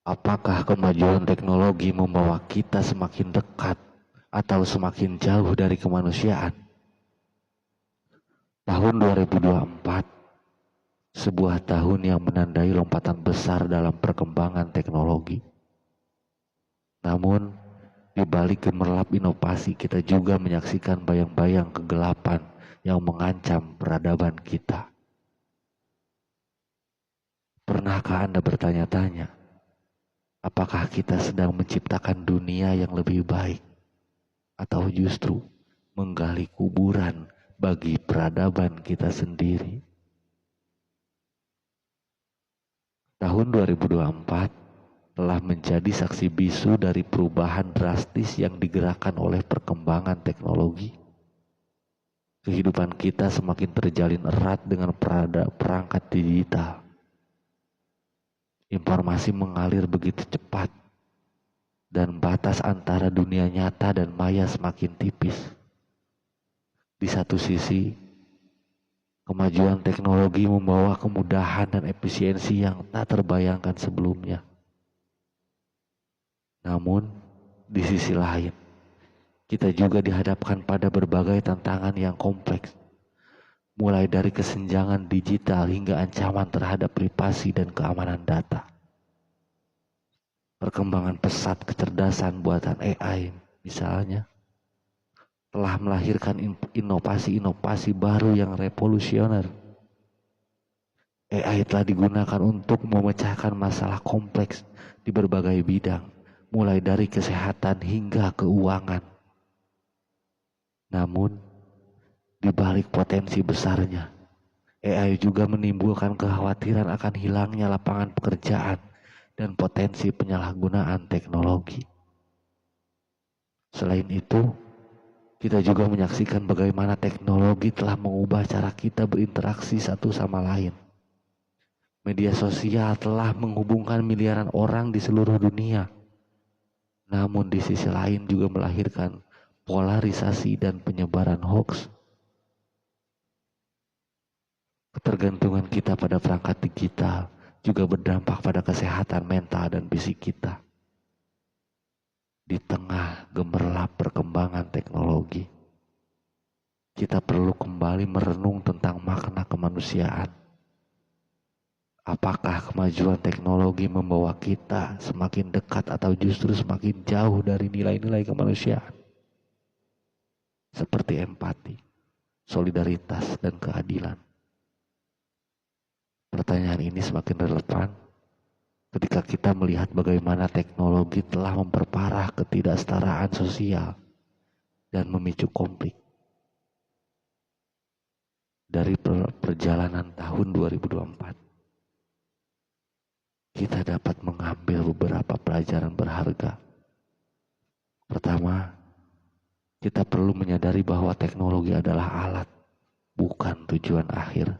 Apakah kemajuan teknologi membawa kita semakin dekat atau semakin jauh dari kemanusiaan? Tahun 2024, sebuah tahun yang menandai lompatan besar dalam perkembangan teknologi. Namun, di balik gemerlap inovasi, kita juga menyaksikan bayang-bayang kegelapan yang mengancam peradaban kita. Pernahkah Anda bertanya-tanya, apakah kita sedang menciptakan dunia yang lebih baik, atau justru menggali kuburan bagi peradaban kita sendiri? Tahun 2024 telah menjadi saksi bisu dari perubahan drastis yang digerakkan oleh perkembangan teknologi. Kehidupan kita semakin terjalin erat dengan perangkat digital. Informasi mengalir begitu cepat, dan batas antara dunia nyata dan maya semakin tipis. Di satu sisi, kemajuan teknologi membawa kemudahan dan efisiensi yang tak terbayangkan sebelumnya. Namun, di sisi lain, kita juga dihadapkan pada berbagai tantangan yang kompleks, mulai dari kesenjangan digital hingga ancaman terhadap privasi dan keamanan data. Perkembangan pesat kecerdasan buatan AI, misalnya, telah melahirkan inovasi-inovasi baru yang revolusioner. AI telah digunakan untuk memecahkan masalah kompleks di berbagai bidang, mulai dari kesehatan hingga keuangan. Namun, di balik potensi besarnya, AI juga menimbulkan kekhawatiran akan hilangnya lapangan pekerjaan dan potensi penyalahgunaan teknologi. Selain itu, kita juga menyaksikan bagaimana teknologi telah mengubah cara kita berinteraksi satu sama lain. Media sosial telah menghubungkan miliaran orang di seluruh dunia. Namun di sisi lain juga melahirkan polarisasi dan penyebaran hoaks. Ketergantungan kita pada perangkat digital juga berdampak pada kesehatan mental dan fisik kita. Di tengah gemerlap perkembangan teknologi, kita perlu kembali merenung tentang makna kemanusiaan. Apakah kemajuan teknologi membawa kita semakin dekat atau justru semakin jauh dari nilai-nilai kemanusiaan? Seperti empati, solidaritas, dan keadilan. Pertanyaan ini semakin relevan ketika kita melihat bagaimana teknologi telah memperparah ketidaksetaraan sosial dan memicu konflik. Dari perjalanan tahun 2024, kita dapat mengambil beberapa pelajaran berharga. Pertama, kita perlu menyadari bahwa teknologi adalah alat, bukan tujuan akhir.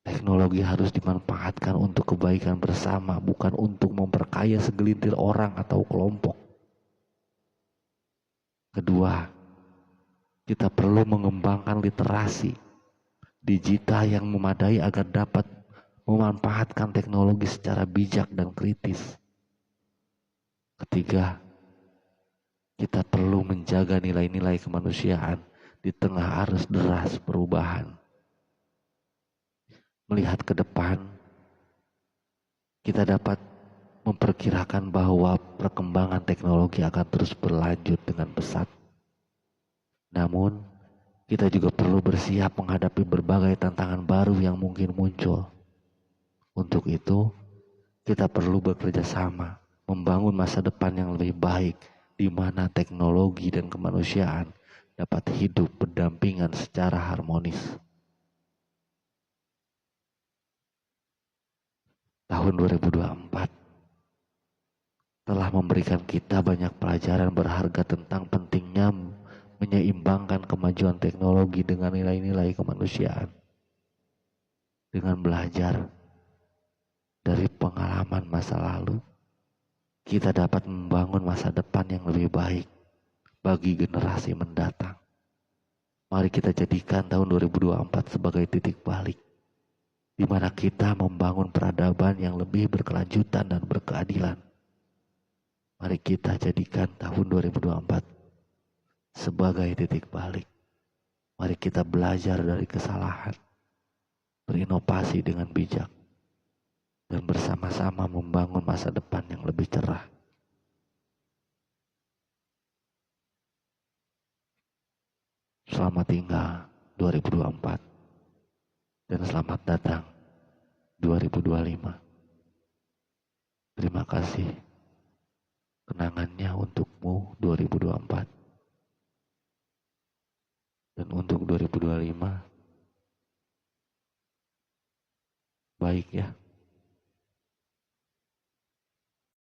Teknologi harus dimanfaatkan untuk kebaikan bersama, bukan untuk memperkaya segelintir orang atau kelompok. Kedua, kita perlu mengembangkan literasi digital yang memadai agar dapat memanfaatkan teknologi secara bijak dan kritis. Ketiga, kita perlu menjaga nilai-nilai kemanusiaan di tengah arus deras perubahan. Melihat ke depan, kita dapat memperkirakan bahwa perkembangan teknologi akan terus berlanjut dengan pesat. Namun, kita juga perlu bersiap menghadapi berbagai tantangan baru yang mungkin muncul. Untuk itu, kita perlu bekerja sama, membangun masa depan yang lebih baik, di mana teknologi dan kemanusiaan dapat hidup berdampingan secara harmonis. Tahun 2024 telah memberikan kita banyak pelajaran berharga tentang pentingnya menyeimbangkan kemajuan teknologi dengan nilai-nilai kemanusiaan. Dengan belajar dari pengalaman masa lalu, kita dapat membangun masa depan yang lebih baik bagi generasi mendatang. Mari kita jadikan tahun 2024 sebagai titik balik, di mana kita membangun peradaban yang lebih berkelanjutan dan berkeadilan. Mari kita jadikan tahun 2024 sebagai titik balik. Mari kita belajar dari kesalahan, berinovasi dengan bijak, dan bersama-sama membangun masa depan yang lebih cerah. Selamat tinggal 2024 dan selamat datang 2025. Terima kasih. Kenangannya untukmu 2024. Dan untuk 2025, baik ya.